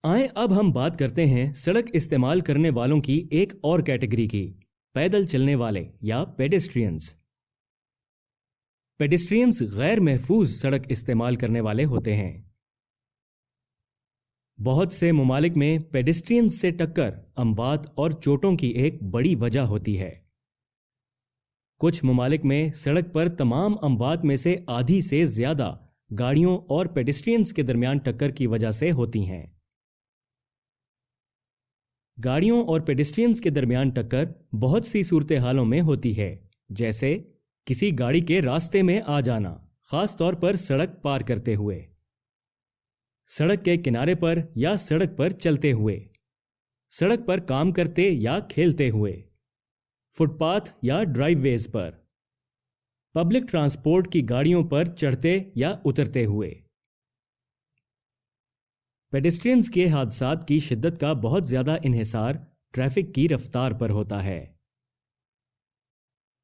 آئیں اب ہم بات کرتے ہیں سڑک استعمال کرنے والوں کی ایک اور کیٹیگری کی، پیدل چلنے والے یا پیڈسٹرینز۔ پیڈسٹرینز غیر محفوظ سڑک استعمال کرنے والے ہوتے ہیں۔ بہت سے ممالک میں پیڈسٹرینز سے ٹکر اموات اور چوٹوں کی ایک بڑی وجہ ہوتی ہے۔ کچھ ممالک میں سڑک پر تمام اموات میں سے آدھی سے زیادہ گاڑیوں اور پیڈسٹرینز کے درمیان ٹکر کی وجہ سے ہوتی ہیں۔ گاڑیوں اور پیڈسٹرینز کے درمیان ٹکر بہت سی صورتحالوں میں ہوتی ہے، جیسے کسی گاڑی کے راستے میں آ جانا، خاص طور پر سڑک پار کرتے ہوئے، سڑک کے کنارے پر یا سڑک پر چلتے ہوئے، سڑک پر کام کرتے یا کھیلتے ہوئے، فٹ پاتھ یا ڈرائیو ویز پر، پبلک ٹرانسپورٹ کی گاڑیوں پر چڑھتے یا اترتے ہوئے۔ پیڈسٹرینز کے حادثات کی شدت کا بہت زیادہ انحصار ٹریفک کی رفتار پر ہوتا ہے۔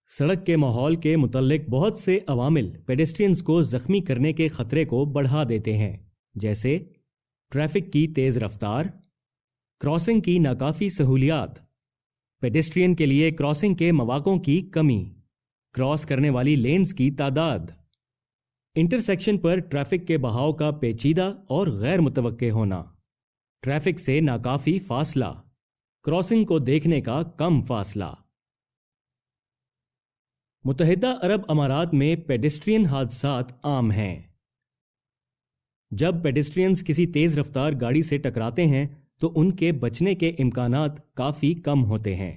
سڑک کے ماحول کے متعلق بہت سے عوامل پیڈسٹرینز کو زخمی کرنے کے خطرے کو بڑھا دیتے ہیں، جیسے ٹریفک کی تیز رفتار، کراسنگ کی ناکافی سہولیات، پیڈسٹرین کے لیے کراسنگ کے مواقعوں کی کمی، کراس کرنے والی لینز کی تعداد، انٹرسیکشن پر ٹریفک کے بہاؤ کا پیچیدہ اور غیر متوقع ہونا، ٹریفک سے ناکافی فاصلہ، کراسنگ کو دیکھنے کا کم فاصلہ۔ متحدہ عرب امارات میں پیڈسٹرین حادثات عام ہیں۔ جب پیڈسٹرینز کسی تیز رفتار گاڑی سے ٹکراتے ہیں تو ان کے بچنے کے امکانات کافی کم ہوتے ہیں۔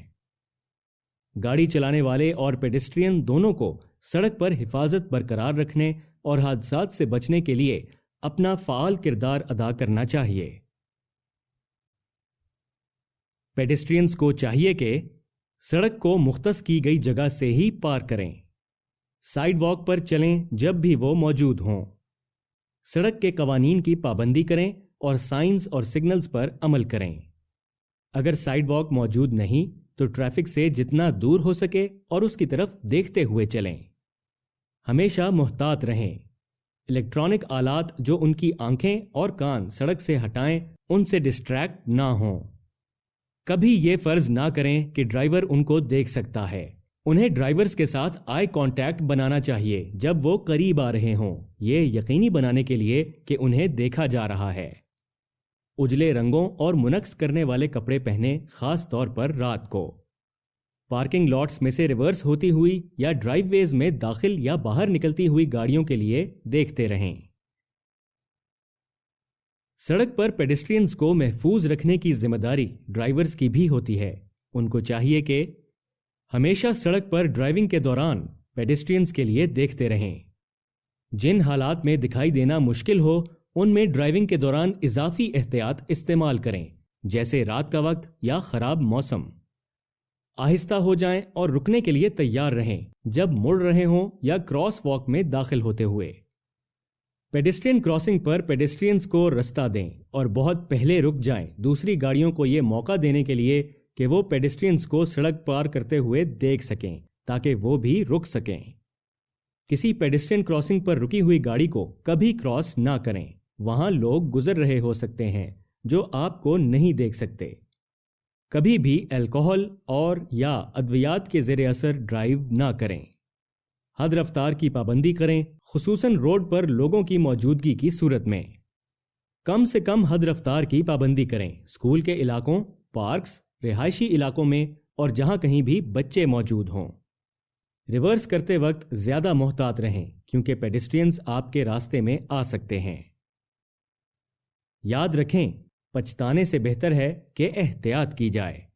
گاڑی چلانے والے اور پیڈسٹرین دونوں کو سڑک پر حفاظت برقرار رکھنے اور حادثات سے بچنے کے لیے اپنا فعال کردار ادا کرنا چاہیے۔ پیڈسٹرینز کو چاہیے کہ سڑک کو مختص کی گئی جگہ سے ہی پار کریں، سائیڈ واک پر چلیں جب بھی وہ موجود ہوں، سڑک کے قوانین کی پابندی کریں اور سائنز اور سگنلز پر عمل کریں۔ اگر سائیڈ واک موجود نہیں تو ٹریفک سے جتنا دور ہو سکے اور اس کی طرف دیکھتے ہوئے چلیں۔ ہمیشہ محتاط رہیں۔ الیکٹرانک آلات جو ان کی آنکھیں اور کان سڑک سے ہٹائیں، ان سے ڈسٹریکٹ نہ ہوں۔ کبھی یہ فرض نہ کریں کہ ڈرائیور ان کو دیکھ سکتا ہے۔ انہیں ڈرائیورز کے ساتھ آئی کانٹیکٹ بنانا چاہیے جب وہ قریب آ رہے ہوں، یہ یقینی بنانے کے لیے کہ انہیں دیکھا جا رہا ہے۔ اجلے رنگوں اور منعکس کرنے والے کپڑے پہنیں، خاص طور پر رات کو۔ پارکنگ لاٹس میں سے ریورس ہوتی ہوئی یا ڈرائیو ویز میں داخل یا باہر نکلتی ہوئی گاڑیوں کے لیے دیکھتے رہیں۔ سڑک پر پیڈسٹرینز کو محفوظ رکھنے کی ذمہ داری ڈرائیورز کی بھی ہوتی ہے۔ ان کو چاہیے کہ ہمیشہ سڑک پر ڈرائیونگ کے دوران پیڈسٹرینز کے لیے دیکھتے رہیں۔ جن حالات میں دکھائی دینا مشکل ہو ان میں ڈرائیونگ کے دوران اضافی احتیاط استعمال کریں، جیسے رات کا وقت یا خراب موسم۔ آہستہ ہو جائیں اور رکنے کے لیے تیار رہیں جب مڑ رہے ہوں یا کراس واک میں داخل ہوتے ہوئے۔ پیڈسٹرین کراسنگ پر پیڈسٹرینز کو رستہ دیں اور بہت پہلے رک جائیں، دوسری گاڑیوں کو یہ موقع دینے کے لیے کہ وہ پیڈسٹرینز کو سڑک پار کرتے ہوئے دیکھ سکیں تاکہ وہ بھی رک سکیں۔ کسی پیڈسٹرین کراسنگ پر رکی ہوئی گاڑی کو کبھی کراس نہ کریں، وہاں لوگ گزر رہے ہو سکتے ہیں جو آپ کو نہیں دیکھ سکتے۔ کبھی بھی الکوہل اور یا ادویات کے زیر اثر ڈرائیو نہ کریں۔ حد رفتار کی پابندی کریں، خصوصاً روڈ پر لوگوں کی موجودگی کی صورت میں۔ کم سے کم حد رفتار کی پابندی کریں، اسکول کے علاقوں، پارکس، رہائشی علاقوں میں اور جہاں کہیں بھی بچے موجود ہوں۔ ریورس کرتے وقت زیادہ محتاط رہیں کیونکہ پیڈسٹرینز آپ کے راستے میں آ سکتے ہیں۔ یاد رکھیں، پچھتانے سے بہتر ہے کہ احتیاط کی جائے۔